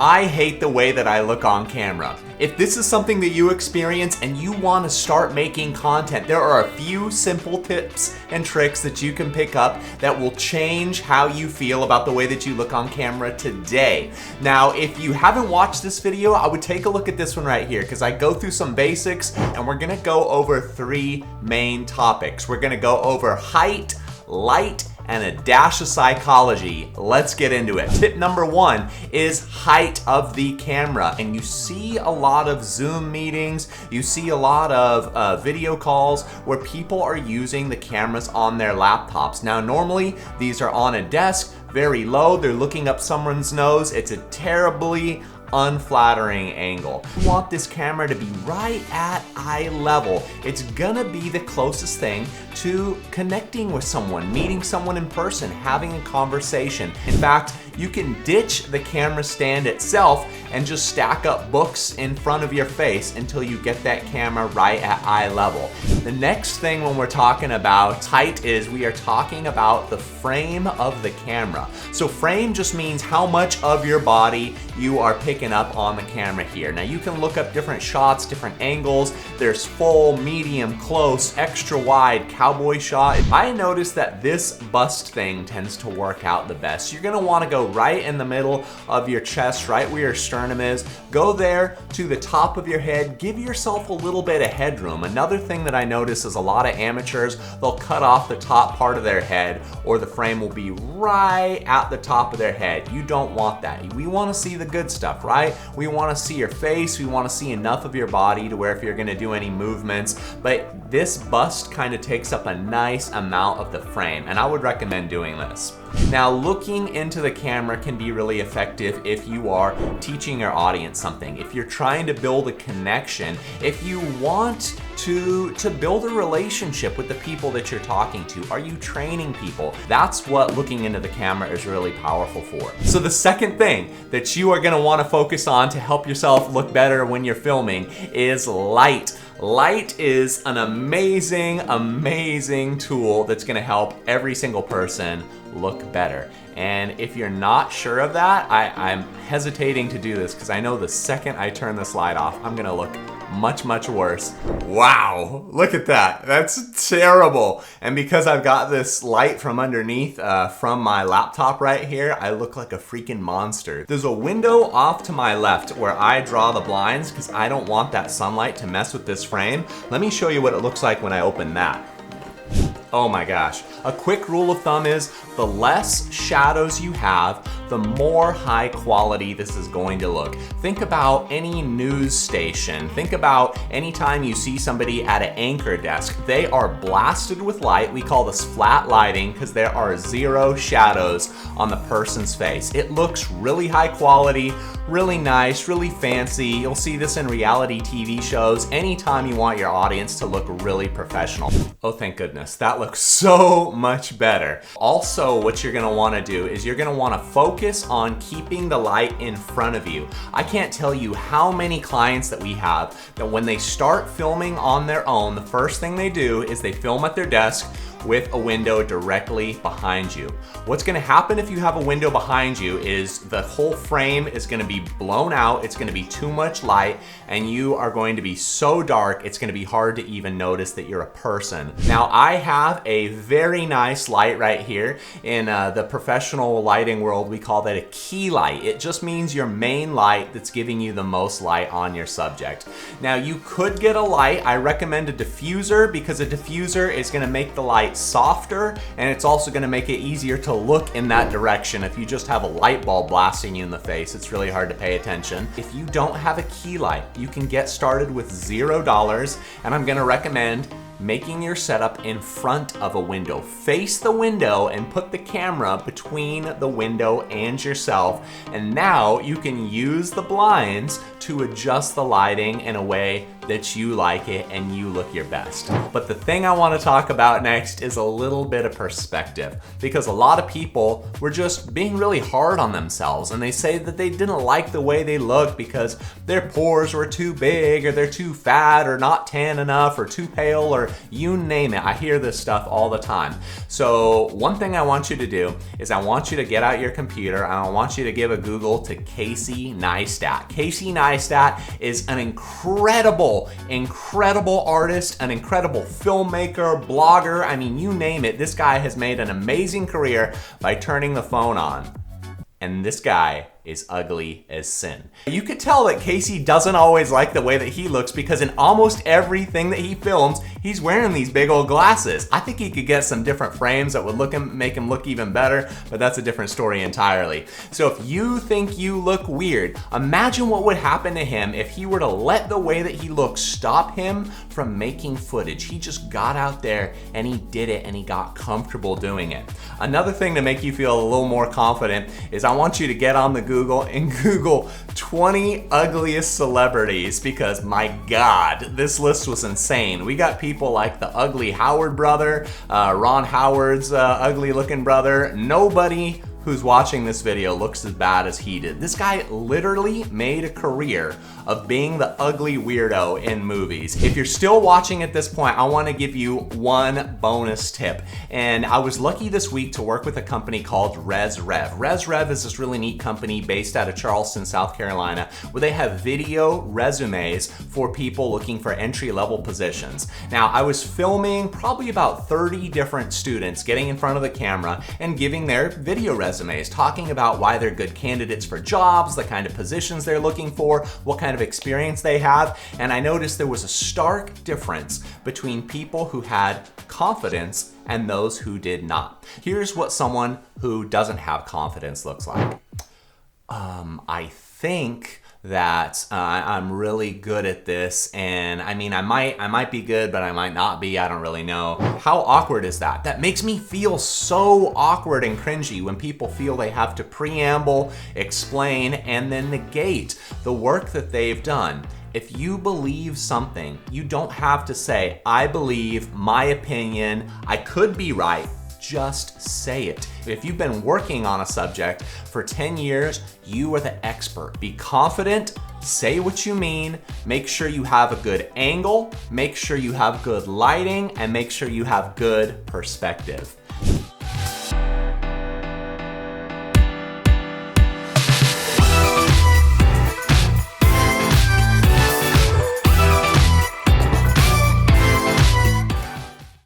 I hate the way that I look on camera. If this is something that you experience and you want to start making content, there are a few simple tips and tricks that you can pick up that will change how you feel about the way that you look on camera today. Now, if you haven't watched this video, I would take a look at this one right here because I go through some basics and we're gonna go over 3 main topics. We're gonna go over height, light, and a dash of psychology. Let's get into it. Tip number 1 is height of the camera. And you see a lot of Zoom meetings, you see a lot of video calls where people are using the cameras on their laptops. Now, normally these are on a desk, very low, they're looking up someone's nose. It's a terribly unflattering angle. You want this camera to be right at eye level. It's gonna be the closest thing to connecting with someone, meeting someone in person, having a conversation. In fact, you can ditch the camera stand itself and just stack up books in front of your face until you get that camera right at eye level. The next thing when we're talking about height is we are talking about the frame of the camera. So frame just means how much of your body you are picking up on the camera here. Now you can look up different shots, different angles. There's full, medium, close, extra wide, cowboy shot. I noticed that this bust thing tends to work out the best. You're gonna wanna go right in the middle of your chest, right where your sternum is. Go there to the top of your head. Give yourself a little bit of headroom. Another thing that I notice is a lot of amateurs, they'll cut off the top part of their head or the frame will be right at the top of their head. You don't want that. We wanna see the good stuff, right? We wanna see your face. We wanna see enough of your body to where if you're gonna do any movements, but this bust kind of takes up a nice amount of the frame, and I would recommend doing this. Now, looking into the camera can be really effective if you are teaching your audience something, if you're trying to build a connection, if you want to build a relationship with the people that you're talking to. Are you training people? That's what looking into the camera is really powerful for. So the second thing that you are gonna wanna focus on to help yourself look better when you're filming is light. Light is an amazing, amazing tool that's gonna help every single person look better. And if you're not sure of that, I'm hesitating to do this because I know the second I turn this light off, I'm gonna look much, much worse. Wow, look at that. That's terrible. And because I've got this light from underneath from my laptop right here, I look like a freaking monster. There's a window off to my left where I draw the blinds because I don't want that sunlight to mess with this frame. Let me show you what it looks like when I open that. Oh my gosh. A quick rule of thumb is the less shadows you have, the more high quality this is going to look. Think about any news station. Think about anytime you see somebody at an anchor desk. They are blasted with light. We call this flat lighting because there are 0 shadows on the person's face. It looks really high quality, really nice, really fancy. You'll see this in reality TV shows anytime you want your audience to look really professional. Oh, thank goodness. That looks so much better. Also, what you're gonna wanna do is you're gonna wanna focus on keeping the light in front of you. I can't tell you how many clients that we have that when they start filming on their own, the first thing they do is they film at their desk with a window directly behind you. What's gonna happen if you have a window behind you is the whole frame is gonna be blown out, it's gonna be too much light, and you are going to be so dark, it's gonna be hard to even notice that you're a person. Now, I have a very nice light right here. In the professional lighting world, we call that a key light. It just means your main light that's giving you the most light on your subject. Now, you could get a light. I recommend a diffuser because a diffuser is gonna make the light softer, and it's also gonna make it easier to look in that direction. If you just have a light bulb blasting you in the face, it's really hard to pay attention. If you don't have a key light, you can get started with $0, and I'm gonna recommend making your setup in front of a window. Face the window and put the camera between the window and yourself. And now you can use the blinds to adjust the lighting in a way that you like it and you look your best. But the thing I want to talk about next is a little bit of perspective, because a lot of people were just being really hard on themselves, and they say that they didn't like the way they looked because their pores were too big, or they're too fat, or not tan enough, or too pale, or you name it. I hear this stuff all the time. So one thing I want you to do is I want you to get out your computer and I want you to give a Google to Casey Neistat. Casey Neistat is an incredible artist, an incredible filmmaker, blogger. I mean, you name it. This guy has made an amazing career by turning the phone on. And this guy is ugly as sin. You could tell that Casey doesn't always like the way that he looks, because in almost everything that he films, he's wearing these big old glasses. I think he could get some different frames that would make him look even better, but that's a different story entirely. So if you think you look weird, imagine what would happen to him if he were to let the way that he looks stop him from making footage. He just got out there and he did it, and he got comfortable doing it. Another thing to make you feel a little more confident is I want you to get on the Google and Google 20 ugliest celebrities, because my God, this list was insane. We got people like the ugly Howard brother, Ron Howard's ugly looking brother. Nobody who's watching this video looks as bad as he did. This guy literally made a career of being the ugly weirdo in movies. If you're still watching at this point, I want to give you one bonus tip. And I was lucky this week to work with a company called ResRev. ResRev is this really neat company based out of Charleston, South Carolina, where they have video resumes for people looking for entry-level positions. Now, I was filming probably about 30 different students getting in front of the camera and giving their video resumes, talking about why they're good candidates for jobs, the kind of positions they're looking for, what kind of experience they have. And I noticed there was a stark difference between people who had confidence and those who did not. Here's what someone who doesn't have confidence looks like. I think that I'm really good at this, and I mean, I might be good, but I might not be. I don't really know. How awkward is that? That makes me feel so awkward and cringy when people feel they have to preamble, explain, and then negate the work that they've done. If you believe something, you don't have to say, I believe, my opinion, I could be right. Just say it. If you've been working on a subject for 10 years, you are the expert. Be confident, say what you mean, make sure you have a good angle, make sure you have good lighting, and make sure you have good perspective.